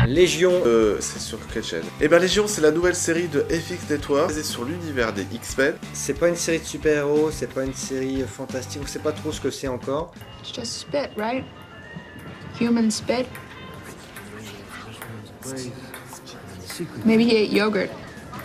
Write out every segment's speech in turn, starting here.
Légion. C'est sur quelle chaîne? Eh ben Légion, c'est la nouvelle série de FX Network basée sur l'univers des X-Men. C'est pas une série de super-héros, c'est pas une série fantastique, on sait pas trop ce que c'est encore. It's just spit, right? Human spit? Maybe he ate yogurt.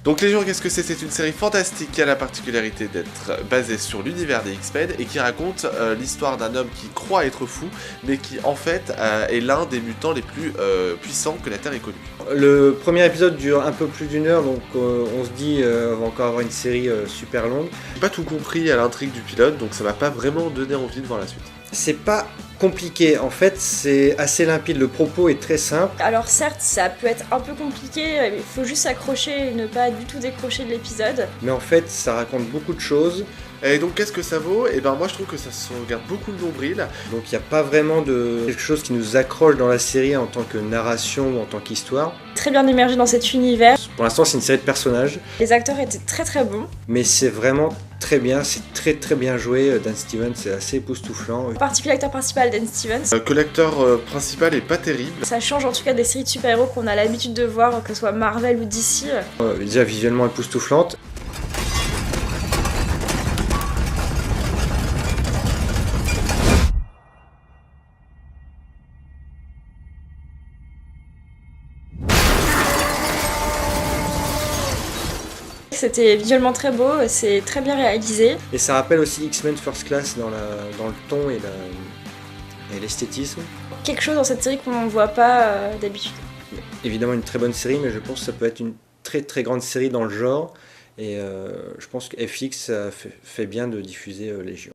Donc Légion, qu'est-ce que c'est? C'est une série fantastique qui a la particularité d'être basée sur l'univers des X-Men et qui raconte l'histoire d'un homme qui croit être fou, mais qui en fait est l'un des mutants les plus puissants que la Terre ait connus. Le premier épisode dure un peu plus d'une heure, donc on se dit on va encore avoir une série super longue. J'ai pas tout compris à l'intrigue du pilote, donc ça m'a pas vraiment donné envie de voir la suite. C'est pas compliqué, en fait c'est assez limpide, le propos est très simple. Alors certes, ça peut être un peu compliqué, il faut juste s'accrocher et ne pas du tout décrocher de l'épisode. Mais en fait ça raconte beaucoup de choses. Et donc qu'est-ce que ça vaut? Et ben moi je trouve que ça se regarde beaucoup le nombril. Donc il n'y a pas vraiment de quelque chose qui nous accroche dans la série en tant que narration ou en tant qu'histoire. Très bien immergé dans cet univers. Pour l'instant c'est une série de personnages, Les acteurs étaient très très bons. mais c'est vraiment très bien, c'est très bien joué. Dan Stevens c'est assez époustouflant. En particulier l'acteur principal, Dan Stevens. Que l'acteur principal est pas terrible. Ça change en tout cas des séries de super-héros qu'on a l'habitude de voir, que ce soit Marvel ou DC. Déjà visuellement époustouflante. C'était visuellement très beau, c'est très bien réalisé. Et ça rappelle aussi X-Men First Class dans le ton et l'esthétisme. Quelque chose dans cette série qu'on ne voit pas d'habitude. Évidemment une très bonne série, mais je pense que ça peut être une très grande série dans le genre. Et je pense que FX fait bien de diffuser Légion.